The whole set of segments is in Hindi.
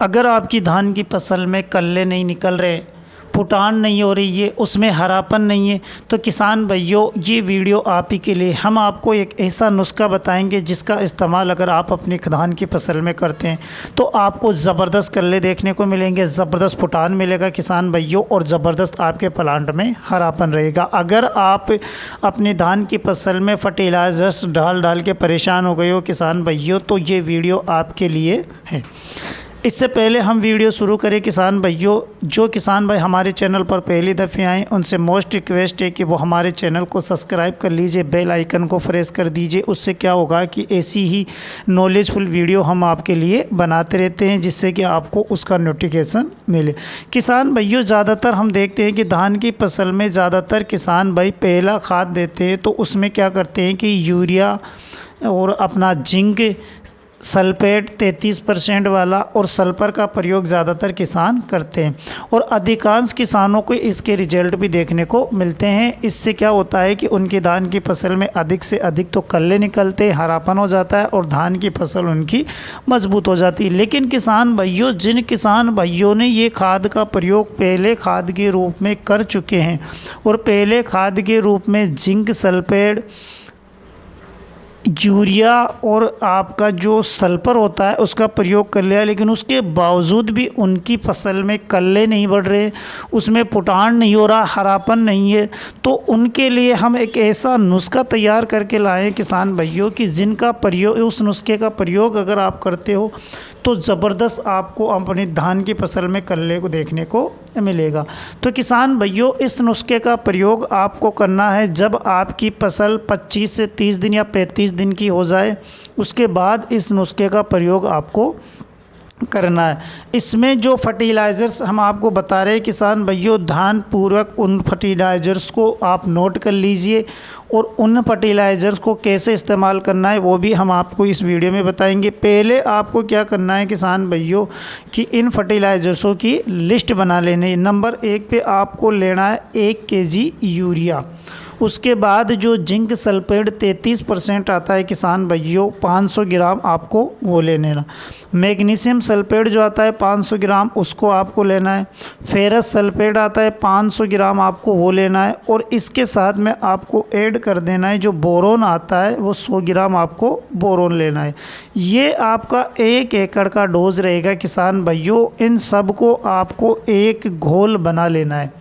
अगर आपकी धान की फसल में कल्ले नहीं निकल रहे, फुटान नहीं हो रही है, उसमें हरापन नहीं है, तो किसान भाइयों ये वीडियो आप ही के लिए। हम आपको एक ऐसा नुस्खा बताएंगे जिसका इस्तेमाल अगर आप अपनी धान की फसल में करते हैं तो आपको ज़बरदस्त कल्ले देखने को मिलेंगे, ज़बरदस्त फुटान मिलेगा किसान भाइयों, और ज़बरदस्त आपके प्लांट में हरापन रहेगा। अगर आप अपनी धान की फसल में फर्टिलाइज़र्स डाल डाल के परेशान हो गए हो किसान भाइयों, तो ये वीडियो आपके लिए है। इससे पहले हम वीडियो शुरू करें किसान भाइयों, जो किसान भाई हमारे चैनल पर पहली दफ़े आए उनसे मोस्ट रिक्वेस्ट है कि वो हमारे चैनल को सब्सक्राइब कर लीजिए, बेल आइकन को प्रेस कर दीजिए। उससे क्या होगा कि ऐसी ही नॉलेजफुल वीडियो हम आपके लिए बनाते रहते हैं जिससे कि आपको उसका नोटिफिकेशन मिले। किसान भाइयों ज़्यादातर हम देखते हैं कि धान की फसल में ज़्यादातर किसान भाई पहला खाद देते हैं तो उसमें क्या करते हैं कि यूरिया और अपना जिंक सल्फेट 33% वाला और सल्फर का प्रयोग ज़्यादातर किसान करते हैं, और अधिकांश किसानों को इसके रिजल्ट भी देखने को मिलते हैं। इससे क्या होता है कि उनकी धान की फसल में अधिक से अधिक तो कल्ले निकलते हैं, हरापन हो जाता है और धान की फसल उनकी मजबूत हो जाती है। लेकिन किसान भाइयों, जिन किसान भाइयों ने ये खाद का प्रयोग पहले खाद के रूप में कर चुके हैं और पहले खाद के रूप में जिंक सल्फेट, यूरिया और आपका जो सल्फर होता है उसका प्रयोग कर लिया, लेकिन उसके बावजूद भी उनकी फसल में कल्ले नहीं बढ़ रहे, उसमें फुटान नहीं हो रहा, हरापन नहीं है, तो उनके लिए हम एक ऐसा नुस्खा तैयार करके लाए किसान भाइयों कि जिनका प्रयोग, उस नुस्खे का प्रयोग अगर आप करते हो तो ज़बरदस्त आपको अपनी धान की फसल में कल्ले को देखने को मिलेगा। तो किसान भाइयों, इस नुस्खे का प्रयोग आपको करना है जब आपकी फसल 25 से 30 दिन या 35 दिन की हो जाए, उसके बाद इस नुस्खे का प्रयोग आपको करना है। इसमें जो फर्टिलाइज़र्स हम आपको बता रहे हैं किसान भाइयों, ध्यान पूर्वक उन फर्टिलाइज़र्स को आप नोट कर लीजिए, और उन फर्टिलाइज़र्स को कैसे इस्तेमाल करना है वो भी हम आपको इस वीडियो में बताएंगे। पहले आपको क्या करना है किसान भाइयों कि इन फर्टिलाइज़र्सों की लिस्ट बना लेनी है। नंबर 1 पे आपको लेना है 1 kg यूरिया। उसके बाद जो जिंक सल्फेट 33% आता है किसान भाइयों, 500 ग्राम आपको वो ले लेना। मैग्नीशियम सल्फेट जो आता है 500 ग्राम उसको आपको लेना है। फेरस सल्फेट आता है 500 ग्राम आपको वो लेना है, और इसके साथ में आपको ऐड कर देना है जो बोरोन आता है वो 100 ग्राम आपको बोरोन लेना है। ये आपका 1 एकड़ का डोज रहेगा किसान भाइयों। इन सब को आपको एक घोल बना लेना है,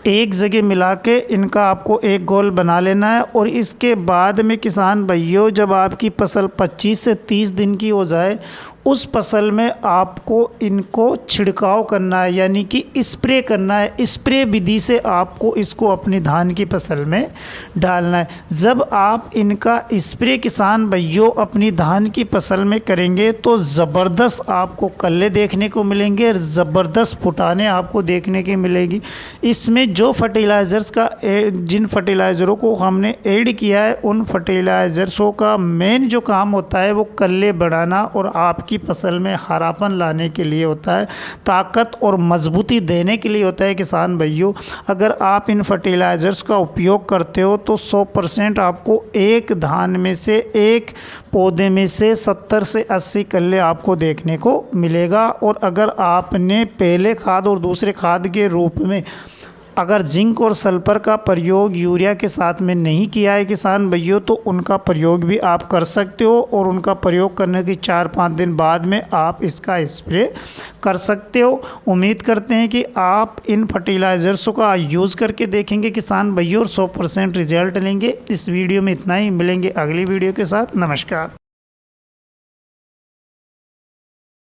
एक जगह मिला के इनका आपको एक घोल बना लेना है। और इसके बाद में किसान भाइयों, जब आपकी फसल 25 से 30 दिन की हो जाए, उस फसल में आपको इनको छिड़काव करना है, यानी कि स्प्रे करना है। स्प्रे विधि से आपको इसको अपनी धान की फसल में डालना है। जब आप इनका स्प्रे किसान भाइयों अपनी धान की फसल में करेंगे तो ज़बरदस्त आपको कल्ले देखने को मिलेंगे, ज़बरदस्त फुटाने आपको देखने की मिलेगी। इसमें जो फर्टिलाइज़र्स का जिन फर्टिलाइज़रों को हमने ऐड किया है, उन फर्टिलाइज़र्सों का मेन जो काम होता है वो कल्ले बढ़ाना और आपकी फसल में हरापन लाने के लिए होता है, ताकत और मजबूती देने के लिए होता है किसान भाइयों। अगर आप इन फर्टिलाइज़र्स का उपयोग करते हो तो 100% आपको एक धान में से, एक पौधे में से 70 से 80 कल्ले आपको देखने को मिलेगा। और अगर आपने पहले खाद और दूसरे खाद के रूप में अगर जिंक और सल्फर का प्रयोग यूरिया के साथ में नहीं किया है किसान भाइयों, तो उनका प्रयोग भी आप कर सकते हो, और उनका प्रयोग करने के 4-5 दिन बाद में आप इसका स्प्रे कर सकते हो। उम्मीद करते हैं कि आप इन फर्टिलाइज़र्स का यूज़ करके देखेंगे किसान भाइयों और 100% रिजल्ट लेंगे। इस वीडियो में इतना ही, मिलेंगे अगली वीडियो के साथ। नमस्कार।